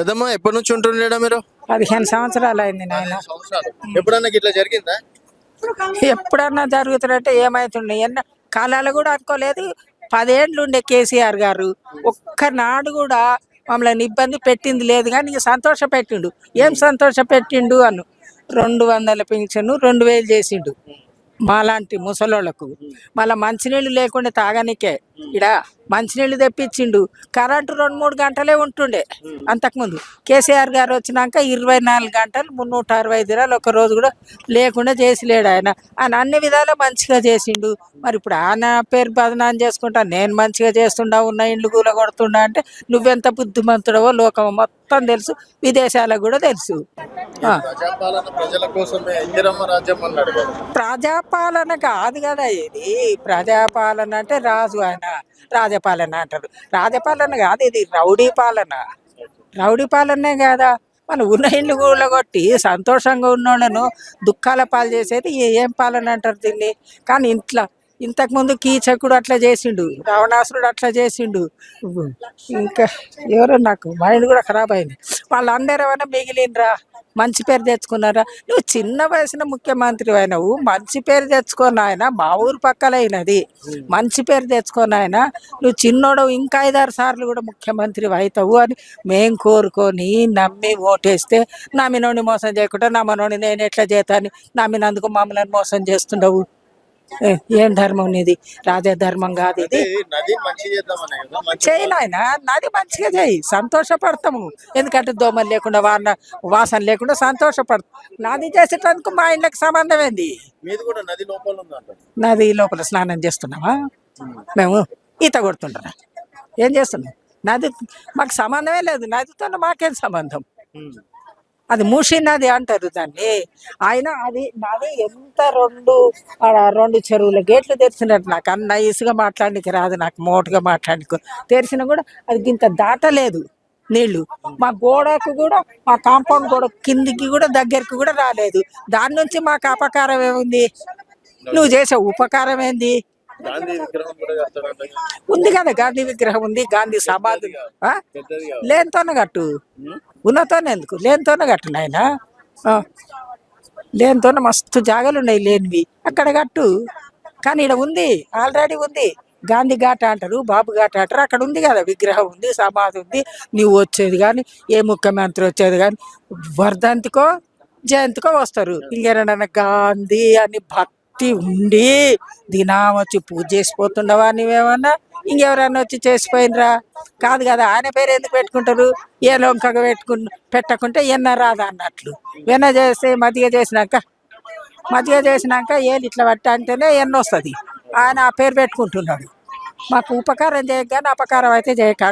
పెద్దమ్మ ఎప్పటి నుంచి ఉంటుండేడా మీరు? 15 సంవత్సరాలు అయింది నాయన. సంవత్సరాలు. ఎప్పుడన్నా ఇట్లా జరిగిందా? ఎప్పుడన్నా జరుగుతున్నట్టే ఏమైతుండే కాలాలు కూడా అనుకోలేదు. 10 ఏళ్ళు ఉండే కేసీఆర్ గారు ఒక్కనాడు కూడా మమ్మల్ని ఇబ్బంది పెట్టింది లేదు, కానీ ఇక సంతోష పెట్టిండు. ఏం సంతోష పెట్టిండు అను 200 పింఛను 2000 చేసిండు మాలాంటి ముసలోళ్ళకు. మళ్ళీ మంచినీళ్ళు లేకుండా తాగనికే ఇక్కడ మంచినీళ్ళు తెప్పించిండు. కరెంటు 2-3 గంటలే ఉంటుండే అంతకుముందు. కేసీఆర్ గారు వచ్చినాక 24 గంటలు 365 దినాలు ఒక రోజు కూడా లేకుండా చేసి లేడు ఆయన. ఆయన అన్ని విధాలా మంచిగా చేసిండు. మరి ఇప్పుడు ఆయన పేరు బదనాం చేసుకుంటా నేను మంచిగా చేస్తుండా, ఉన్న ఇండ్లు కూల కొడుతుండా అంటే నువ్వెంత బుద్ధిమంతుడవో లోకం మొత్తం తెలుసు, విదేశాలకు కూడా తెలుసు. ప్రజాపాలన ప్రజల కోసమే, ఇందిరమ్మ రాజ్యం అన్నాడు కదా. ప్రజాపాలన కాదు కదా ఇది. ప్రజాపాలన అంటే రాజు ఆయన రాజపాలన అంటారు. రాజపాలన కాదు ఇది, రౌడీ పాలన. రౌడీ పాలనే కదా. మన ఉన్న ఇల్లు కూలగొట్టి సంతోషంగా ఉన్నోళ్ళను దుఃఖాల పాలు చేసేది ఏం పాలన అంటారు దీన్ని? కానీ ఇంతకుముందు కీచకుడు అట్లా చేసిండు, రావణాసురుడు అట్లా చేసిండు. ఇంకా ఎవరో నాకు మైండ్ కూడా ఖరాబ్ అయింది. వాళ్ళందరూ ఏమైనా మిగిలినరా? మంచి పేరు తెచ్చుకున్నారా? నువ్వు చిన్న వయసున ముఖ్యమంత్రి అయినావు, మంచి పేరు తెచ్చుకొని ఆయన. మా ఊరు పక్కలైనది, మంచి పేరు తెచ్చుకొని ఆయన. నువ్వు చిన్నోడు ఇంకా 5-6 సార్లు కూడా ముఖ్యమంత్రి అవుతావు అని మేం కోరుకొని నమ్మి ఓటేస్తే నమ్మినోడిని మోసం చేయకుండా నమ్మనోడిని నేను ఎట్లా చేస్తాను నమ్మినందుకు మమ్మల్ని మోసం చేస్తుండవు. ఏం ధర్మం నీది? రాజధర్మం కాదు ఇది. చేయి నాయన, నాది మంచిగా చేయి, సంతోషపడతాము. ఎందుకంటే దోమలు లేకుండా వాసన లేకుండా సంతోషపడతాం. నాది చేసేటందుకు మా ఇంట్లోకి సంబంధం ఏంది? నది లోపల స్నానం చేస్తున్నావా? మేము ఈత కొడుతుంటారా? ఏం చేస్తున్నాం? నది మాకు సంబంధమే లేదు. నదితో మాకేం సంబంధం? అది మూసి నది అంటారు దాన్ని. ఆయన అది నది ఎంత 2 చెరువుల గేట్లు తెరిచినట్టు. నాకు అన్న ఇసుగా మాట్లాడడానికి రాదు, నాకు మోటుగా మాట్లాడుకో తెరిచినా కూడా అది ఇంత దాటలేదు నీళ్లు. మా గోడకు కూడా, మా కాంపౌండ్ గోడ కిందికి కూడా దగ్గరికి కూడా రాలేదు. దాని నుంచి మాకు అపకారం ఏముంది? నువ్వు చేసే ఉపకారం ఏంది? ఉంది కదా గాంధీ విగ్రహం ఉంది, గాంధీ సమాధి. లేనితోనే కట్టు, ఉన్నతోనే ఎందుకు? లేనితోనే కట్టు నాయన. లేనితోనే మస్తు జాగాలు ఉన్నాయి లేనివి, అక్కడ కట్టు. కానీ ఇక్కడ ఉంది, ఆల్రెడీ ఉంది. గాంధీ ఘాట్ అంటారు, బాబు ఘాట్ అంటారు. అక్కడ ఉంది కదా విగ్రహం ఉంది, సమాధి ఉంది. నువ్వు వచ్చేది కానీ ఏ ముఖ్యమంత్రి వచ్చేది కానీ వర్ధంతికో జయంతికో వస్తారు. ఇంకేనా గాంధీ అని ఉండి దినా వచ్చి పూజ చేసిపోతుండవా నువ్వేమన్నా? ఇంకెవరన్నా వచ్చి చేసిపోయినరా? కాదు కదా. ఆయన పేరు ఎందుకు పెట్టుకుంటారు? ఏ లొంకగా పెట్టకుంటే ఎన్న రాదా అన్నట్లు. వెన్న చేస్తే మజ్జిగ చేసినాక ఏళ్ళు ఇట్లా పట్ట అంటేనే ఎన్న వస్తుంది. ఆయన ఆ పేరు పెట్టుకుంటున్నాడు. మాకు ఉపకారం చేయగానే అపకారం అయితే చేయక